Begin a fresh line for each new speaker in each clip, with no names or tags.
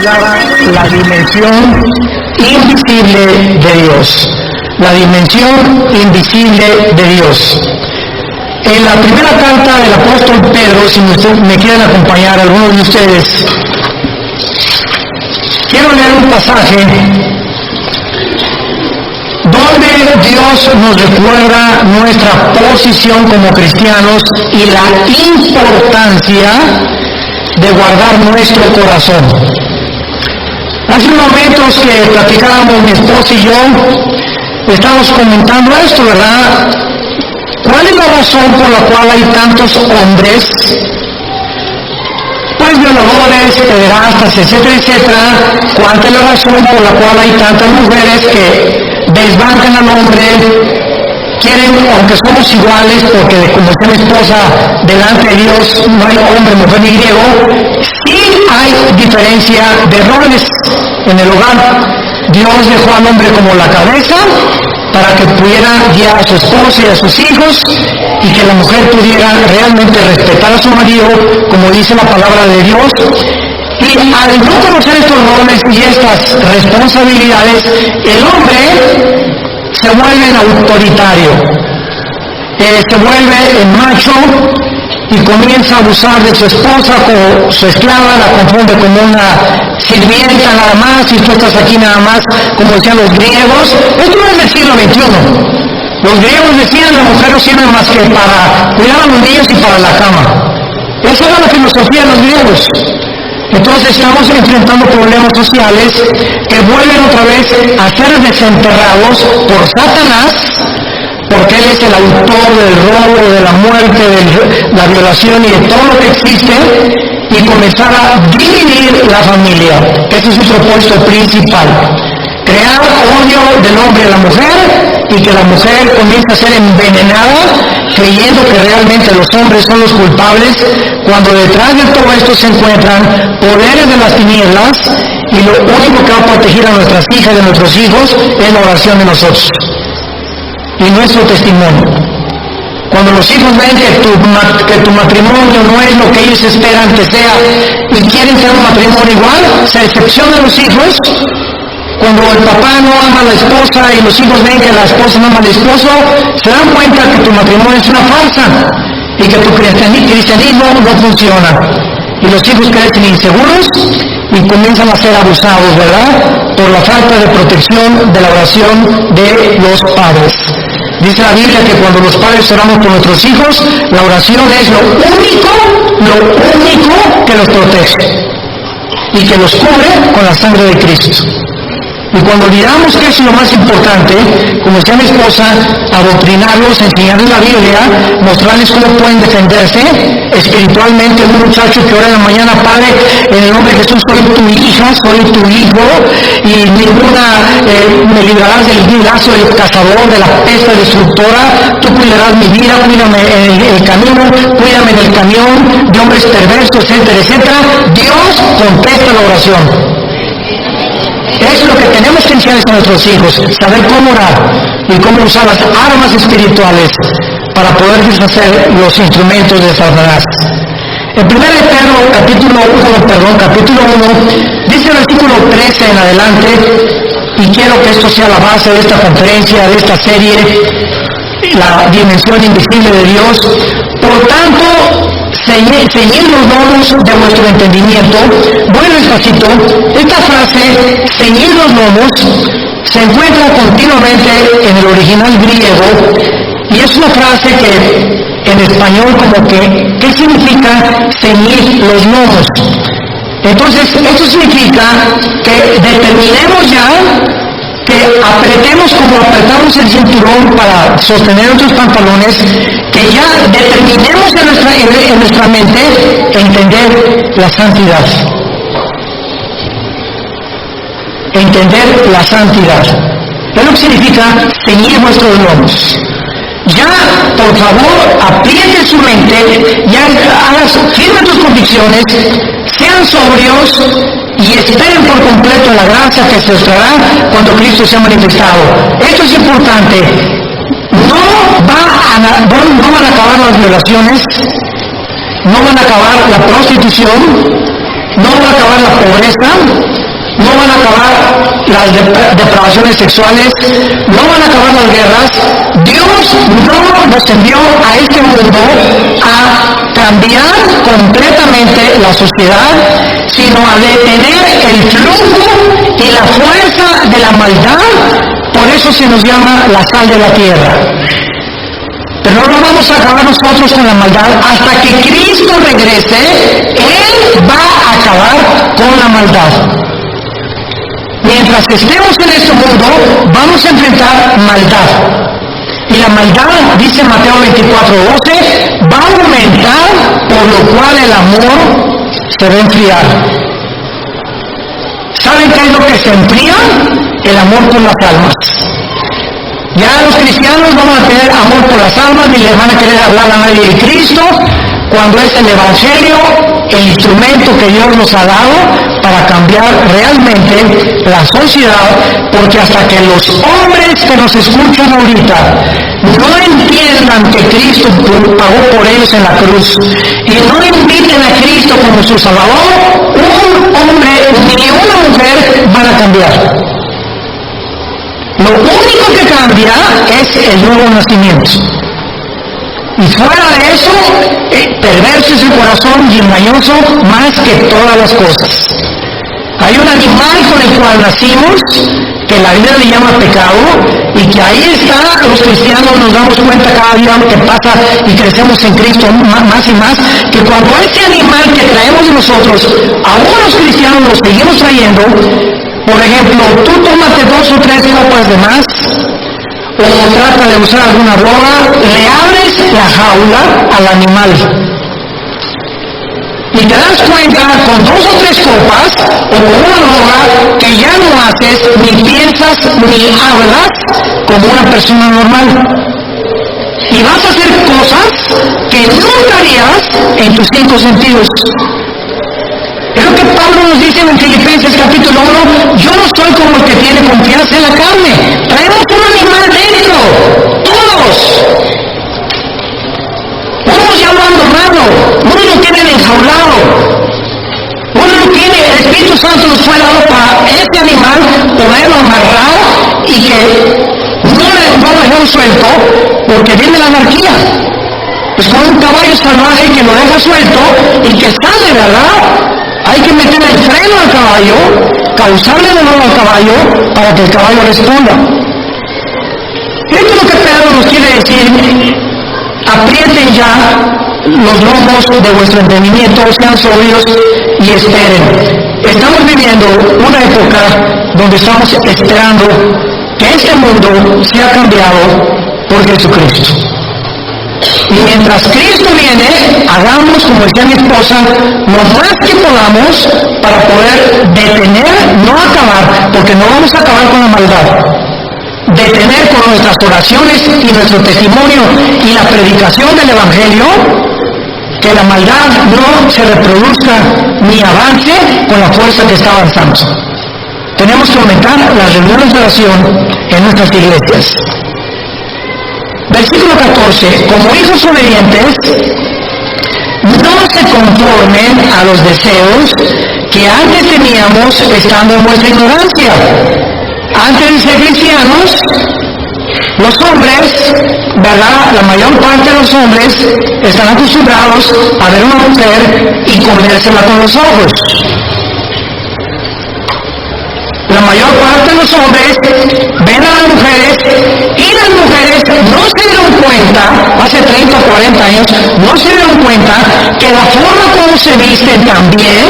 titulada La dimensión invisible de Dios. La dimensión invisible de Dios. En la primera carta del apóstol Pedro, si me quieren acompañar algunos de ustedes, quiero leer un pasaje donde Dios nos recuerda nuestra posición como cristianos y la importancia de guardar nuestro corazón. Hace unos momentos que platicábamos mi esposa y yo, estamos comentando esto, ¿verdad? ¿Cuál es la razón por la cual hay tantos hombres, pues violadores, pederastas, etcétera, etcétera? ¿Cuál es la razón por la cual hay tantas mujeres que desbancan al hombre? Quieren, aunque somos iguales, porque como está mi esposa, delante de Dios no hay hombre, mujer ni griego, sí hay diferencia de roles en el hogar. Dios dejó al hombre como la cabeza para que pudiera guiar a su esposa y a sus hijos, y que la mujer pudiera realmente respetar a su marido, como dice la palabra de Dios. Y al no conocer estos roles y estas responsabilidades, el hombre se vuelve autoritario, se vuelve macho y comienza a abusar de su esposa como su esclava, la confunde como una sirvienta nada más, y tú estás aquí nada más, como decían los griegos. Esto no es del siglo XXI. Los griegos decían: la mujer no sirve más que para cuidar a los niños y para la cama. Esa era la filosofía de los griegos. Entonces estamos enfrentando problemas sociales que vuelven otra vez a ser desenterrados por Satanás, porque él es el autor del robo, de la muerte, de la violación y de todo lo que existe, y comenzar a dividir la familia. Ese es su propósito principal: crear odio del hombre a la mujer, y que la mujer comience a ser envenenada creyendo que realmente los hombres son los culpables, cuando detrás de todo esto se encuentran poderes de las tinieblas, y lo único que va a proteger a nuestras hijas y a nuestros hijos es la oración de nosotros y nuestro testimonio. Cuando los hijos ven que tu matrimonio no es lo que ellos esperan que sea y quieren tener un matrimonio igual, se decepcionan los hijos. Cuando el papá no ama a la esposa y los hijos ven que la esposa no ama al esposo, se dan cuenta que tu matrimonio es una farsa y que tu cristianismo no funciona. Y los hijos crecen inseguros y comienzan a ser abusados, ¿verdad?, por la falta de protección de la oración de los padres. Dice la Biblia que cuando los padres oramos por nuestros hijos, la oración es lo único que los protege y que los cubre con la sangre de Cristo. Y cuando olvidamos que eso es lo más importante, como decía mi esposa, adoctrinarlos, enseñarles la Biblia, mostrarles cómo pueden defenderse espiritualmente. Un muchacho que ora en la mañana: Padre, en el nombre de Jesús, soy tu hija, soy tu hijo, y me librarás del lazo del cazador, de la peste destructora. Tú cuidarás mi vida, cuídame en el camino, cuídame en el camión de hombres perversos, etcétera, etcétera. Dios contesta la oración. Es lo que tenemos que enseñar a nuestros hijos: saber cómo orar y cómo usar las armas espirituales para poder deshacer los instrumentos de Satanás. En 1 Pedro capítulo 1, dice el versículo 13 en adelante, y quiero que esto sea la base de esta conferencia, de esta serie, la dimensión invisible de Dios. Por tanto, ceñid los lomos de vuestro entendimiento. Voy despacito. Esta frase, ceñid los lomos, se encuentra continuamente en el original griego, y es una frase que en español como que, ¿qué significa ceñir los lomos? Entonces, esto significa que determinemos ya, que apretemos como apretamos el cinturón para sostener nuestros pantalones, que ya determinemos en nuestra mente entender la santidad. Entender la santidad. Es lo que significa ceñir vuestros lomos. Ya, por favor, apriete su mente, ya firmen tus convicciones, sean sobrios y esperen por completo la gracia que se os dará cuando Cristo sea manifestado. Esto es importante. No van a acabar las violaciones, no van a acabar la prostitución, no van a acabar la pobreza, no van a acabar las depravaciones sexuales, no van a acabar las guerras. Dios no nos envió a este mundo a cambiar completamente la sociedad, sino a detener el flujo y la fuerza de la maldad. Por eso se nos llama la sal de la tierra. Pero no vamos a acabar nosotros con la maldad. Hasta que Cristo regrese, Él va a acabar con la maldad. Mientras estemos en este mundo, vamos a enfrentar maldad. Y la maldad, dice Mateo 24:12, va a aumentar, por lo cual el amor se va a enfriar. ¿Saben qué es lo que se enfría? El amor por las almas. Ya los cristianos vamos a tener amor por las almas, ni les van a querer hablar a nadie de Cristo, cuando es el Evangelio el instrumento que Dios nos ha dado para cambiar realmente la sociedad, porque hasta que los hombres que nos escuchan ahorita no entiendan que Cristo pagó por ellos en la cruz y no inviten a Cristo como su Salvador, un hombre ni una mujer van a cambiar. Lo único que cambia es el nuevo nacimiento. Y fuera de eso, perverso es el corazón y engañoso más que todas las cosas. Hay un animal con el cual nacimos, que la Biblia le llama pecado, y que ahí está, los cristianos nos damos cuenta cada día lo que pasa y crecemos en Cristo más y más, que cuando ese animal que traemos de nosotros, aún los cristianos lo seguimos trayendo. Por ejemplo, tú tómate 2 o 3 copas de más, o trata de usar alguna droga, le abres la jaula al animal. Y te das cuenta con 2 o 3 copas, o con una droga, que ya no haces, ni piensas, ni hablas como una persona normal. Y vas a hacer cosas que nunca harías en tus 5 sentidos. Es lo que Pablo nos dice en Filipenses capítulo 1, yo no soy como el que tiene confianza en la carne. Traemos un animal dentro, todos. Unos ya lo han domado, unos lo tienen enjaulado, uno lo tiene, el Espíritu Santo nos fue dado para este animal poderlo amarrar y que no lo dejan suelto porque viene la anarquía. Es como un caballo salvaje que lo deja suelto y que sale, ¿verdad? Hay que meter el freno al caballo, causarle dolor al caballo para que el caballo responda. Esto es lo que Pedro nos quiere decir: aprieten ya los lomos de vuestro entendimiento, sean sobrios y esperen. Estamos viviendo una época donde estamos esperando que este mundo sea cambiado por Jesucristo. Y mientras Cristo viene, hagamos, como decía mi esposa, lo más que podamos para poder detener, no acabar, porque no vamos a acabar con la maldad, detener con nuestras oraciones y nuestro testimonio y la predicación del Evangelio, que la maldad no se reproduzca ni avance con la fuerza que está avanzando. Tenemos que aumentar las reuniones de oración en nuestras iglesias. Versículo 14, como hijos obedientes, no se conformen a los deseos que antes teníamos estando en vuestra ignorancia. Antes de ser cristianos, los hombres, ¿verdad? La mayor parte de los hombres están acostumbrados a ver una mujer y comérsela con los ojos. La mayor parte de los hombres ven a las mujeres y las mujeres no se dieron cuenta, hace 30 o 40 años, no se dieron cuenta que la forma como se visten también,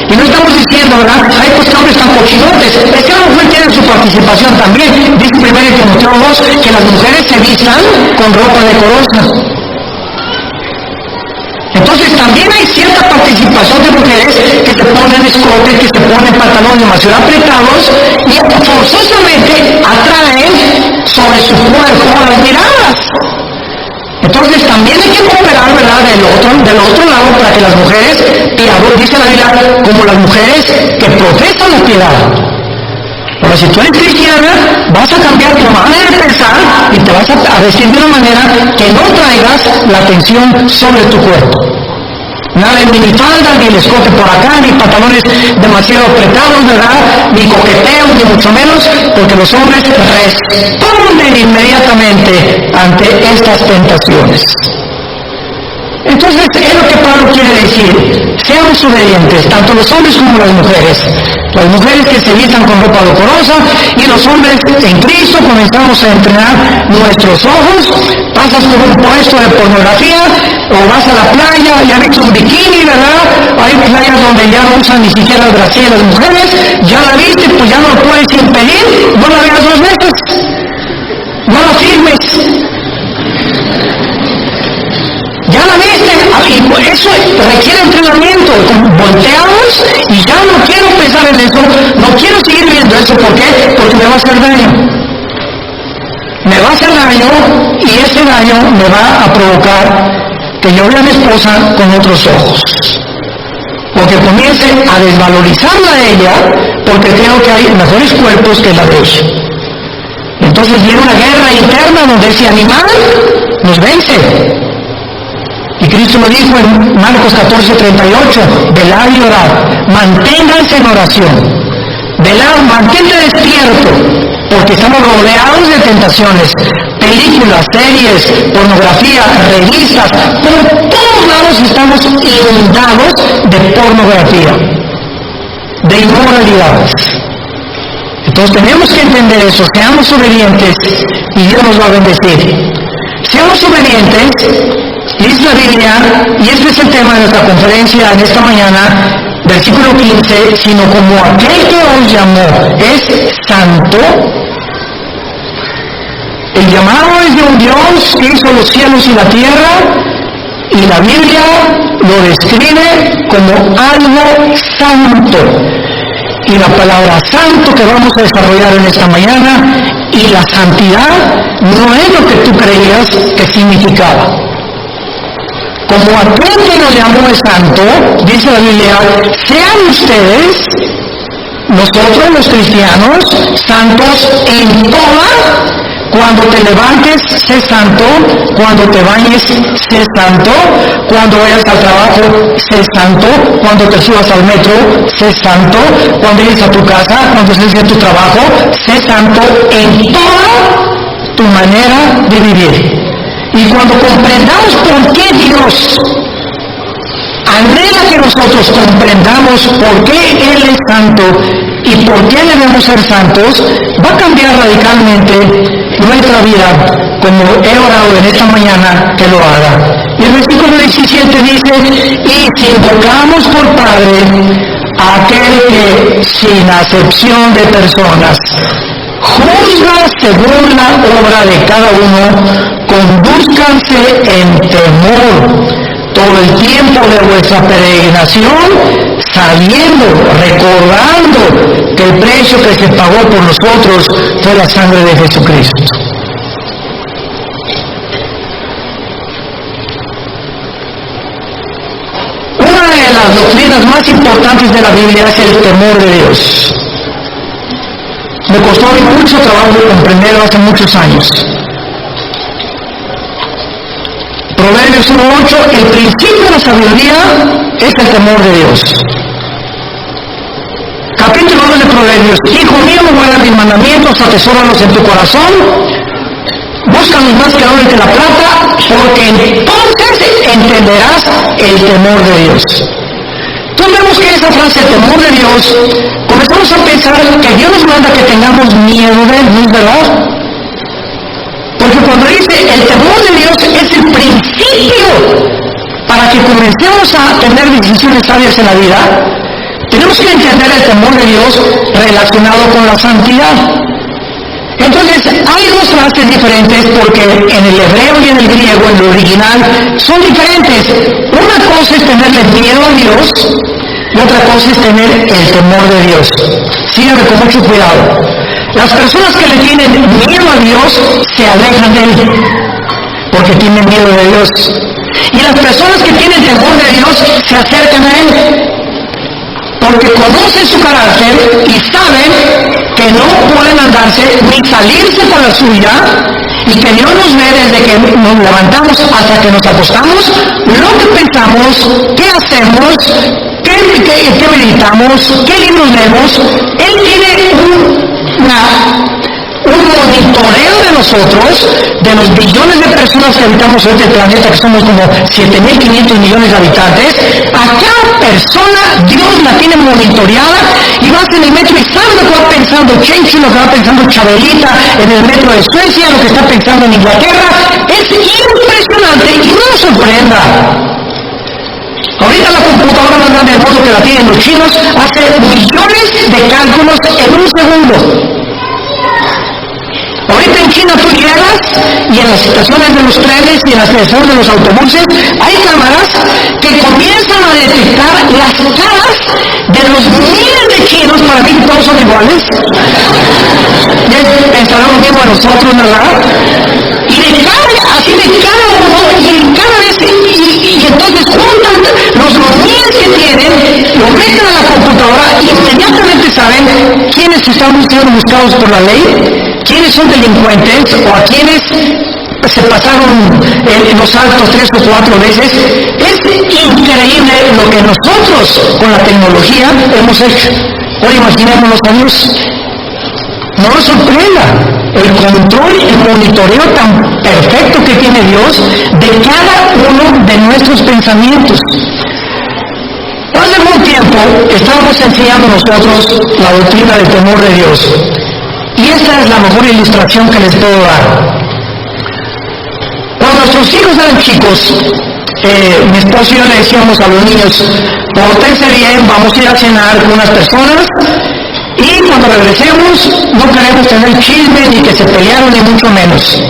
y no estamos diciendo, ¿verdad? Hay pues hombres tan cochinotes, es que la mujer tiene su participación también. Dice 1 Timoteo 2 que las mujeres se vistan con ropa decorosa. Entonces también hay cierta participación de mujeres que se ponen escotes, que se ponen pantalones demasiado apretados y forzosamente atraen sobre su cuerpo las miradas. Entonces también hay que cooperar, ¿verdad?, del otro lado para que las mujeres, dice la Biblia, como las mujeres que profesan la piedad. Pero si tú eres cristiana, vas a cambiar tu manera de pensar y te vas a vestir de una manera que no traigas la atención sobre tu cuerpo. Nada de minifaldas, ni el escote por acá, ni pantalones demasiado apretados, ¿verdad? Ni coqueteo, ni mucho menos, porque los hombres responden inmediatamente ante estas tentaciones. Entonces, es lo que Pablo quiere decir. Seamos obedientes, tanto los hombres como las mujeres. Las mujeres que se vistan con ropa decorosa y los hombres en Cristo comenzamos a entrenar nuestros ojos. Pasas por un puesto de pornografía o vas a la playa, ya ves un bikini, ¿verdad? Hay playas donde ya no usan ni siquiera el brasier las mujeres. Ya la viste, pues ya no lo puedes impedir. No la veas 2 veces. No la firmes. Ya la viste, y eso requiere entrenamiento. Volteamos y ya no quiero pensar en eso, no quiero seguir viendo eso. ¿Por qué? Porque me va a hacer daño. Me va a hacer daño y ese daño me va a provocar que yo vea a mi esposa con otros ojos. O que comience a desvalorizarla a ella porque creo que hay mejores cuerpos que la de ella. Entonces viene una guerra interna donde ese animal nos vence. Y Cristo lo dijo en Marcos 14:38, velad y orad, manténganse en oración, velad, mantente despierto, porque estamos rodeados de tentaciones, películas, series, pornografía, revistas, por todos lados estamos inundados de pornografía, de inmoralidades. Entonces tenemos que entender eso, seamos obedientes y Dios nos va a bendecir. Seamos obedientes. Dice la Biblia, y este es el tema de nuestra conferencia en esta mañana, versículo 15, sino como aquel que os llamó es santo. El llamado es de un Dios que hizo los cielos y la tierra, y la Biblia lo describe como algo santo. Y la palabra santo que vamos a desarrollar en esta mañana, y la santidad no es lo que tú creías que significaba. Como aquel que nos llamó es santo, dice la Biblia, sean ustedes, nosotros los cristianos, santos en toda. Cuando te levantes, sé santo. Cuando te bañes, sé santo. Cuando vayas al trabajo, sé santo. Cuando te subas al metro, sé santo. Cuando llegues a tu casa, cuando estés en tu trabajo, sé santo en toda tu manera de vivir. Y cuando comprendamos por qué Dios anhela que nosotros comprendamos por qué Él es santo y por qué debemos ser santos, va a cambiar radicalmente nuestra vida, como he orado en esta mañana que lo haga. Y el versículo 17 dice, y si invocamos por Padre a aquel que sin acepción de personas juzga según la obra de cada uno, condúzcanse en temor todo el tiempo de vuestra peregrinación, sabiendo, recordando que el precio que se pagó por nosotros fue la sangre de Jesucristo. Una de las doctrinas más importantes de la Biblia es el temor de Dios. Me costó mucho trabajo comprenderlo hace muchos años. Proverbios 1:8, el principio de la sabiduría es el temor de Dios. Capítulo 2 de Proverbios, hijo mío, guarda mis mandamientos, atesóralos en tu corazón, búscalos más que el oro y que la plata, porque entonces entenderás el temor de Dios. Entonces vemos que esa frase, temor de Dios, comenzamos a pensar que Dios nos manda que tengamos miedo de Él, ¿no es verdad? Porque cuando dice el temor de Dios es el principio para que comencemos a tener decisiones sabias en la vida, tenemos que entender el temor de Dios relacionado con la santidad. Entonces, hay dos frases diferentes porque en el hebreo y en el griego, en lo original, son diferentes. Una cosa es tenerle miedo a Dios y otra cosa es tener el temor de Dios. Síganme con mucho cuidado. Las personas que le tienen miedo a Dios se alejan de Él porque tienen miedo de Dios. Y las personas que tienen temor de Dios se acercan a Él porque conocen su carácter y saben que no pueden andarse ni salirse por la suya y que Dios nos ve desde que nos levantamos hasta que nos acostamos, lo que pensamos, qué hacemos, qué meditamos, qué libros leemos. Él tiene un monitoreo de nosotros, de los billones de personas que habitamos en este planeta, que somos como 7.500 millones de habitantes. A cada persona Dios la tiene monitoreada, y vas en el metro y sabes lo que va pensando Chenchi, lo que va pensando Chabelita en el metro de Suecia, lo que está pensando en Inglaterra. Es impresionante y no nos sorprenda. Ahorita la computadora más grande del mundo, que la tienen los chinos, hace millones de cálculos en un segundo. Ahorita en China tú llegas y en las estaciones de los trenes y en las estaciones de los autobuses hay cámaras que comienzan a detectar las caras de los miles de chinos, para ti todos son iguales. Pensarán lo mismo a nosotros, ¿verdad? Y de cada uno, y cada vez, y entonces juntan los miles que tienen, lo meten a la computadora y inmediatamente saben quiénes están siendo buscados por la ley, quiénes son delincuentes o a quienes se pasaron los altos 3 o 4 veces. Es increíble lo que nosotros con la tecnología hemos hecho. Ahora imaginémonos a Dios. No nos sorprenda el control y el monitoreo tan perfecto que tiene Dios de cada uno de nuestros pensamientos. Hace algún tiempo estábamos enseñando nosotros la doctrina del temor de Dios. Y esta es la mejor ilustración que les puedo dar. Cuando nuestros hijos eran chicos, mi esposo y yo le decíamos a los niños: pórtense bien, vamos a ir a cenar con unas personas, y cuando regresemos no queremos tener chisme ni que se pelearon, ni mucho menos.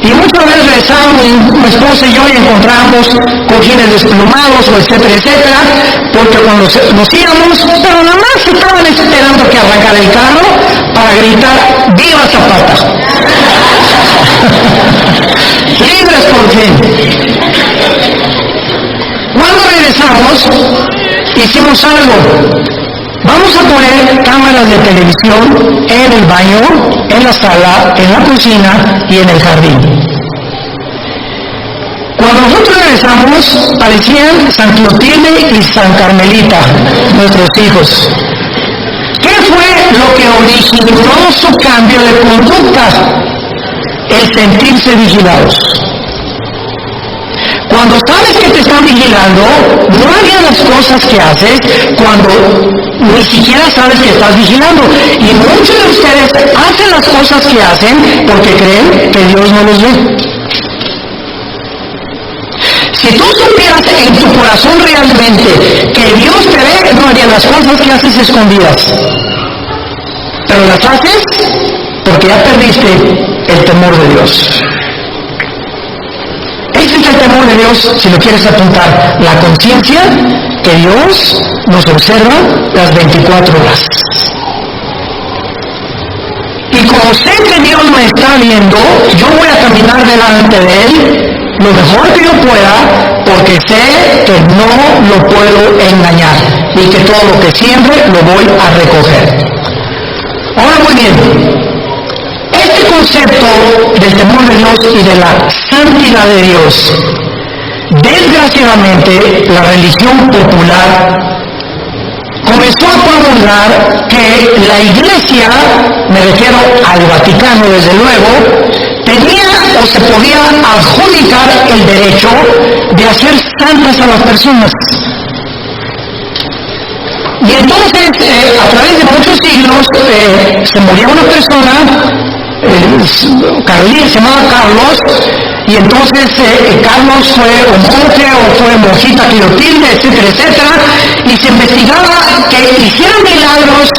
Y muchas veces regresábamos, mi esposa y yo, y encontramos cojines desplumados, o etcétera, etcétera, porque cuando nos íbamos, pero nada más estaban esperando que arrancara el carro para gritar: ¡Viva Zapata! ¡Libres por fin! Cuando regresamos, hicimos algo. Vamos a poner cámaras de televisión en el baño, en la sala, en la cocina y en el jardín. Cuando nosotros regresamos, parecían San Clotilde y San Carmelita, nuestros hijos. ¿Qué fue lo que originó su cambio de conducta? El sentirse vigilados. Cuando sabes que te están vigilando, no hagas las cosas que haces cuando ni siquiera sabes que estás vigilando. Y muchos de ustedes hacen las cosas que hacen porque creen que Dios no los ve. Si tú supieras en tu corazón realmente que Dios te ve, no harías las cosas que haces escondidas. Pero las haces porque ya perdiste el temor de Dios. Ese es el temor de Dios, si lo quieres apuntar. La conciencia que Dios nos observa las 24 horas. Y como sé que Dios me está viendo, yo voy a caminar delante de Él lo mejor que yo pueda, porque sé que no lo puedo engañar y que todo lo que siembre lo voy a recoger. Ahora muy bien. Este concepto del temor de Dios y de la santidad de Dios, desgraciadamente, la religión popular comenzó a promulgar que la Iglesia, me refiero al Vaticano desde luego, tenía o se podía adjudicar el derecho de hacer santas a las personas. Y entonces, a través de muchos siglos, se moría una persona, se llamaba Carlos, y entonces Carlos fue un monje o fue monjita Clotilde, etcétera, etcétera, y se investigaba que hicieron milagros,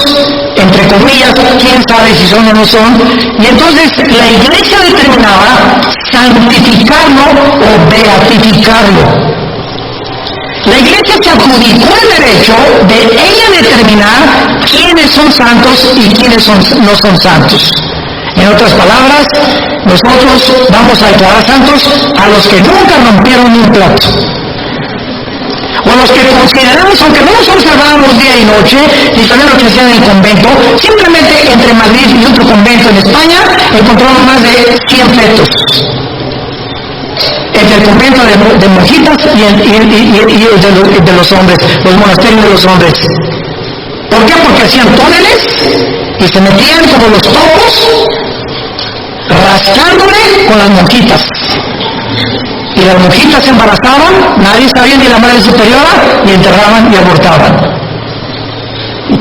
entre comillas, quién sabe si son o no son, y entonces la Iglesia determinaba santificarlo o beatificarlo. La Iglesia se adjudicó el derecho de ella determinar quiénes son santos y quiénes no son santos. En otras palabras, nosotros vamos a declarar santos a los que nunca rompieron un plato, o a los que consideramos, aunque no los observamos bien, día y noche, y también lo que hacían en el convento. Simplemente entre Madrid y otro convento en España encontramos más de 100 fetos. Entre el convento de monjitas y de los hombres, los monasterios de los hombres. ¿Por qué? Porque hacían túneles y se metían como los topos, rascándole con las monjitas. Y las monjitas se embarazaban, nadie sabía ni la madre superiora, y enterraban y abortaban.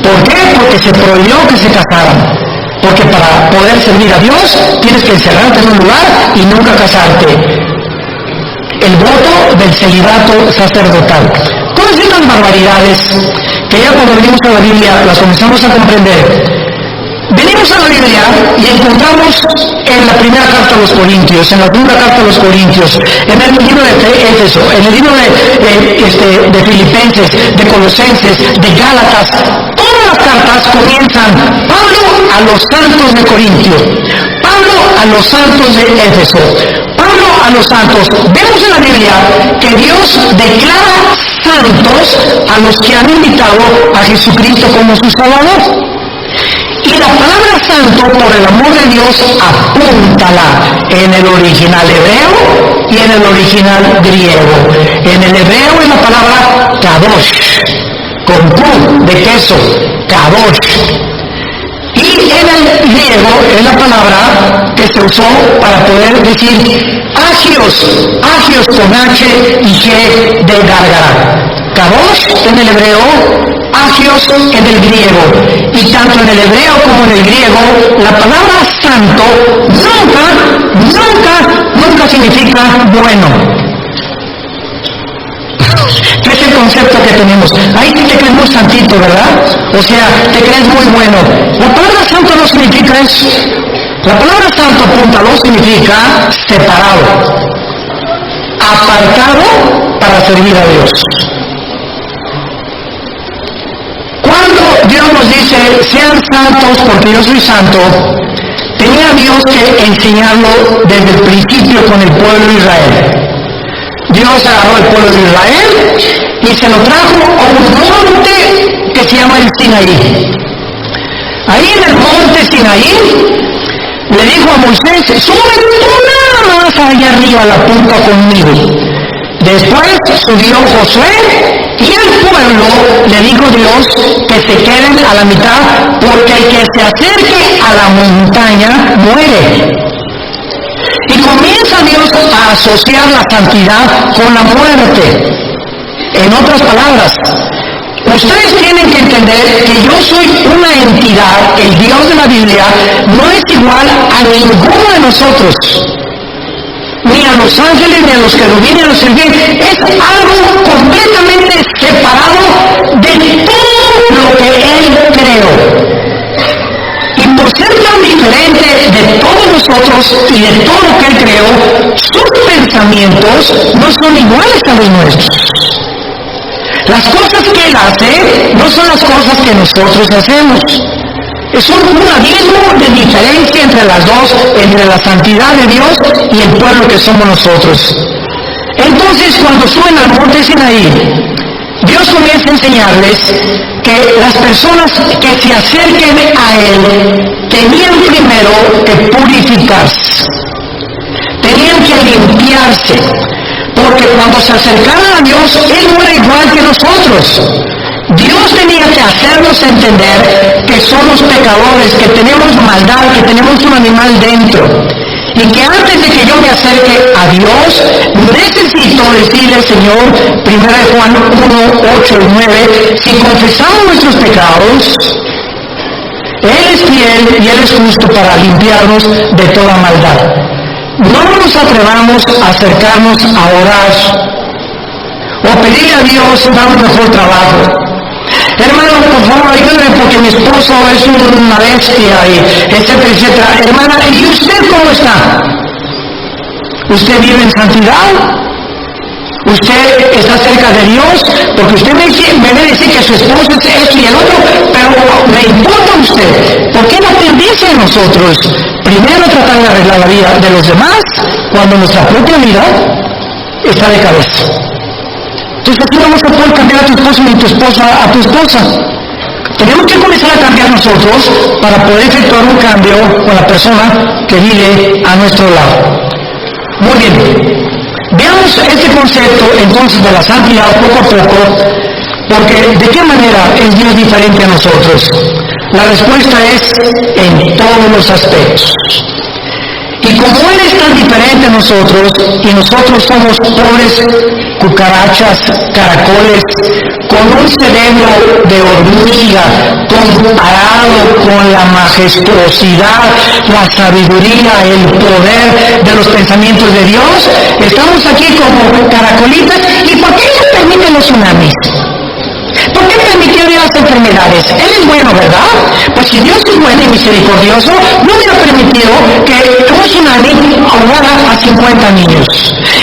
¿Por qué? Porque se prohibió que se casaran. Porque para poder servir a Dios tienes que encerrarte en un lugar y nunca casarte. El voto del celibato sacerdotal. Todas estas barbaridades que ya cuando venimos a la Biblia las comenzamos a comprender. Venimos a la Biblia y encontramos en la primera carta a los Corintios, en la segunda carta a los Corintios, en el libro de Éfeso, en el libro de Filipenses, de Colosenses, de Gálatas. Todas las cartas comienzan Pablo a los santos de Corintio, Pablo a los santos de Éfeso, Pablo a los santos. Vemos en la Biblia que Dios declara santos a los que han invitado a Jesucristo como su Salvador. Y la palabra santo, por el amor de Dios, apúntala en el original hebreo y en el original griego. En el hebreo es la palabra kadosh, con Q de queso, kadosh. Y en el griego es la palabra que se usó para poder decir agios con H y G de gárgara. Kadosh en el hebreo, agios en el griego. Y tanto en el hebreo como en el griego, la palabra santo nunca significa bueno. ¿Qué es el concepto que tenemos? Ahí te crees muy santito, ¿verdad? O sea, te crees muy bueno. La palabra santo no significa eso. La palabra santo, apúntalo, significa separado, apartado para servir a Dios. Cuando Dios nos dice, sean santos porque yo soy santo, tenía Dios que enseñarlo desde el principio con el pueblo de Israel. Dios agarró al pueblo de Israel y se lo trajo a un monte que se llama el Sinaí. Ahí en el monte Sinaí le dijo a Moisés, sube tú nada más allá arriba a la punta conmigo. Después subió Josué y el pueblo le dijo Dios que se queden a la mitad porque el que se acerque a la montaña muere. Y comienza Dios a asociar la santidad con la muerte. En otras palabras, ustedes tienen que entender que yo soy una entidad, el Dios de la Biblia no es igual a ninguno de nosotros, ni a los ángeles, ni a los querubines, ni a los serpientes. Es algo completamente separado de todo lo que Él creó. Y por ser tan diferente de todos nosotros y de todo lo que Él creó, sus pensamientos no son iguales a los nuestros. Las cosas que Él hace no son las cosas que nosotros hacemos. Es un abismo de diferencia entre las dos, entre la santidad de Dios y el pueblo que somos nosotros. Entonces, cuando suben al monte Sinaí, Dios comienza a enseñarles que las personas que se acerquen a Él tenían primero que purificarse, tenían que limpiarse, porque cuando se acercaran a Dios, Él no era igual que nosotros. Dios tenía que hacernos entender que somos pecadores, que tenemos maldad, que tenemos un animal dentro. Y que antes de que yo me acerque a Dios, necesito decirle al Señor, 1 Juan 1, 8 y 9, si confesamos nuestros pecados, Él es fiel y Él es justo para limpiarnos de toda maldad. No nos atrevamos a acercarnos a orar o pedirle a Dios dar un mejor trabajo. Hermano, por favor, ayúdenme porque mi esposo es una bestia, y etcétera, etcétera. Hermana, ¿y usted cómo está? ¿Usted vive en santidad? ¿Usted está cerca de Dios? Porque usted me debe decir que su esposo es esto y el otro, pero me importa a usted. ¿Por qué no perdice en nosotros? Primero tratar de arreglar la vida de los demás cuando nuestra propia vida está de cabeza. Entonces aquí no vamos a poder cambiar a tu esposo ni tu esposa a tu esposa. tenemos que comenzar a cambiar nosotros para poder efectuar un cambio con la persona que vive a nuestro lado. Muy bien, veamos este concepto entonces de la santidad poco a poco, porque ¿de qué manera es Dios diferente a nosotros? La respuesta es en todos los aspectos. Y como Él es tan diferente a nosotros, y nosotros somos pobres cucarachas, caracoles, con un cerebro de hormiga, comparado con la majestuosidad, la sabiduría, el poder de los pensamientos de Dios, estamos aquí como caracolitas. ¿Y por qué Él permite los tsunamis? ¿Por qué permitió Dios las enfermedades? Él es bueno, ¿verdad? Pues si Dios es bueno y misericordioso, no hubiera permitido que un tsunami ahogara a 50 niños.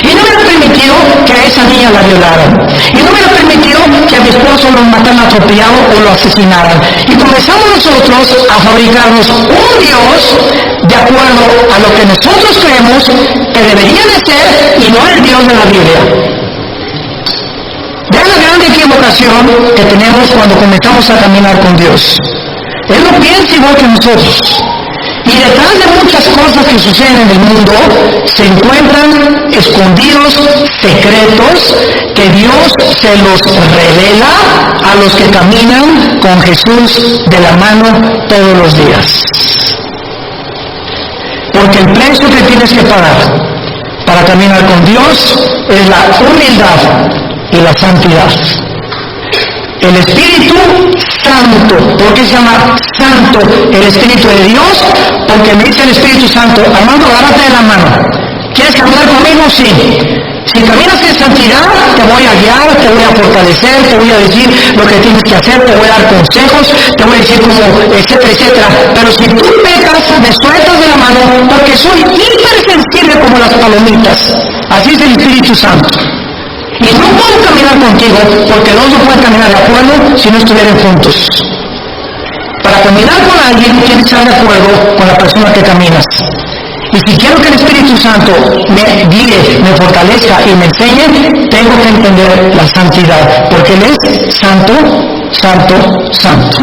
Y no hubiera permitido que a esa niña la violaran. Y no hubiera permitido que a mi esposo lo mataran atropellado o lo asesinaran. Y comenzamos nosotros a fabricarnos un Dios de acuerdo a lo que nosotros creemos que debería de ser y no el Dios de la Biblia. Vean la gran equivocación que tenemos cuando comenzamos a caminar con Dios. Él no piensa igual que nosotros. Y detrás de muchas cosas que suceden en el mundo, se encuentran escondidos secretos que Dios se los revela a los que caminan con Jesús de la mano todos los días. Porque el precio que tienes que pagar para caminar con Dios es la humildad y la santidad. El Espíritu Santo. ¿Por qué se llama Santo el Espíritu de Dios? Porque me dice el Espíritu Santo: Armando, agárrate de la mano. ¿Quieres caminar conmigo? Sí. Si caminas en santidad, te voy a guiar, te voy a fortalecer, te voy a decir lo que tienes que hacer, te voy a dar consejos, te voy a decir cómo, etcétera, etcétera. Pero si tú pecas, me sueltas de la mano, porque soy hipersensible como las palomitas. Así es el Espíritu Santo. Y no puedo caminar contigo, porque dos no pueden caminar de acuerdo si no estuvieran juntos. Para caminar con alguien tienes que estar de acuerdo con la persona que caminas. Y si quiero que el Espíritu Santo me guíe, me fortalezca y me enseñe, tengo que entender la santidad, porque Él es santo, santo, santo.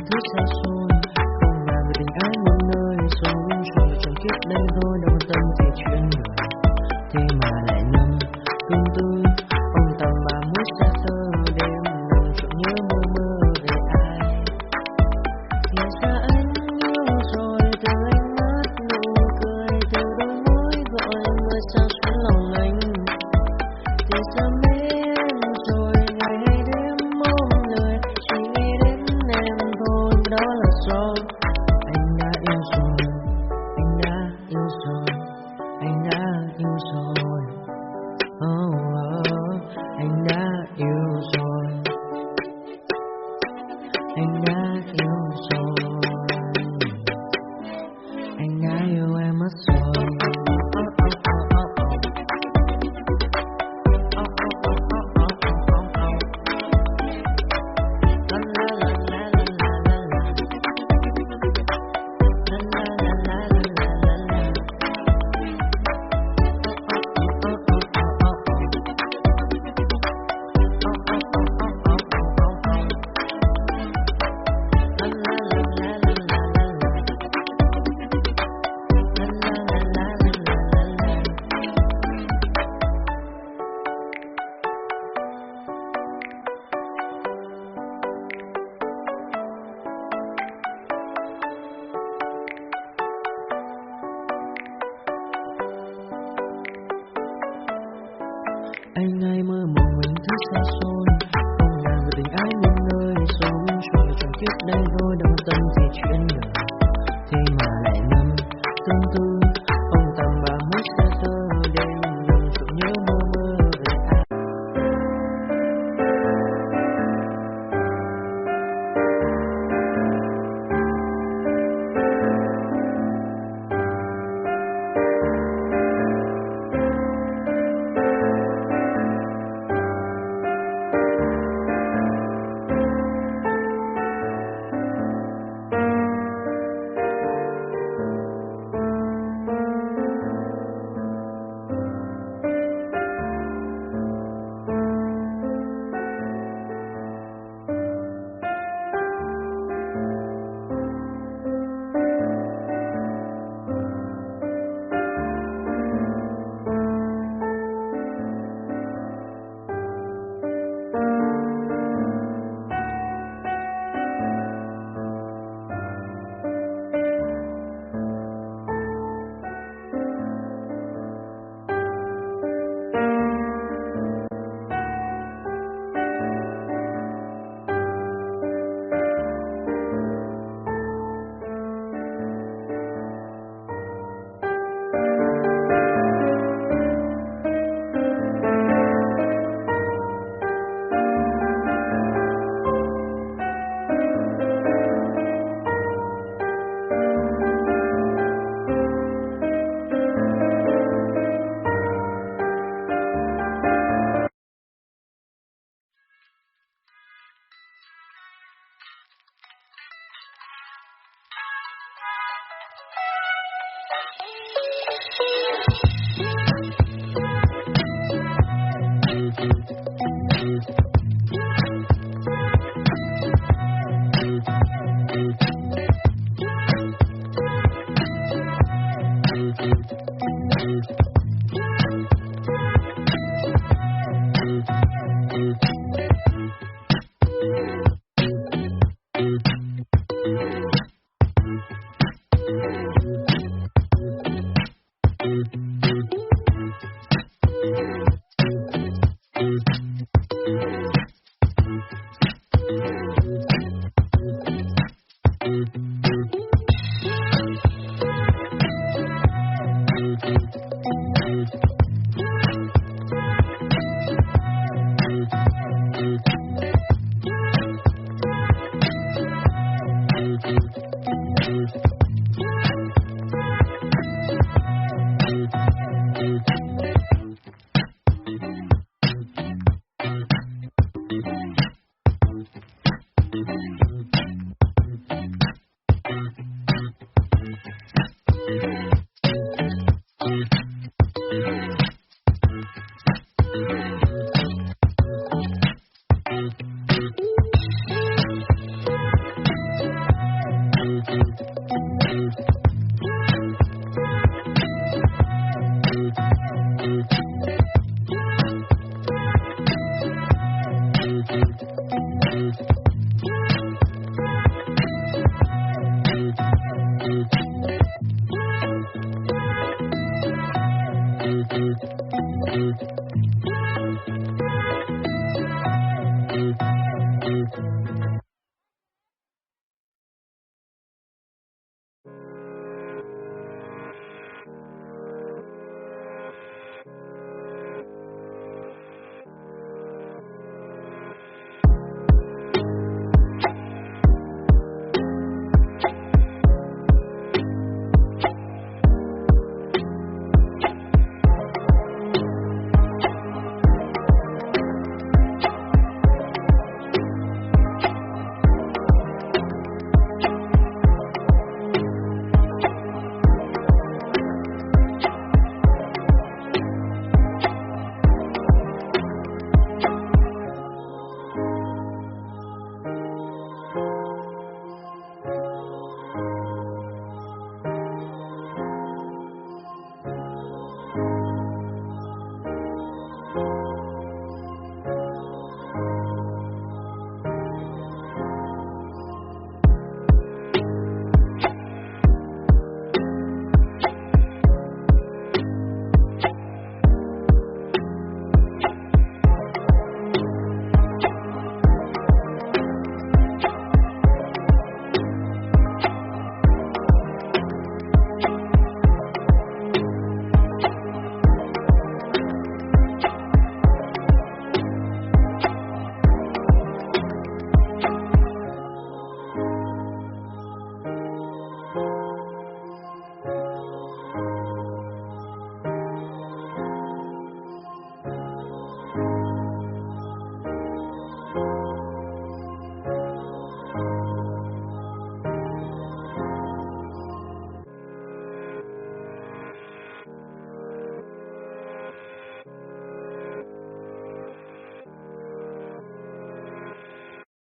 thứ xa xôi, không là người tình ái muôn nơi, sống rồi chẳng kiếp đây thôi, đâu quan tâm gì chuyện đời. Thế mà lại nằm tương tư, ông tầm 31 xa xơ, đêm nằm trộn nhớ mơ mơ về ai. Thì ra anh yêu rồi, từ ánh mắt nụ cười, từ đôi môi gọi người sao xuyến lòng anh. Thì ra mến rồi, ngày hay đêm mong lời, chỉ nghĩ đến em thôi, đó là do anh đã yêu rồi, anh đã yêu rồi, anh đã yêu rồi. Oh, anh đã yêu rồi, anh đã yêu rồi, anh đã yêu em mất rồi. Anh hay mơ mộng mình thứ xa xôi, không là người tình ái muôn nơi, sống rồi chẳng kiếp đây thôi, đâu quan tâm gì chuyện đời. Thế mà lại nằm tương tư, ông tầm 31 xa xơ, đêm nằm trộn nhớ mơ mơ về ai.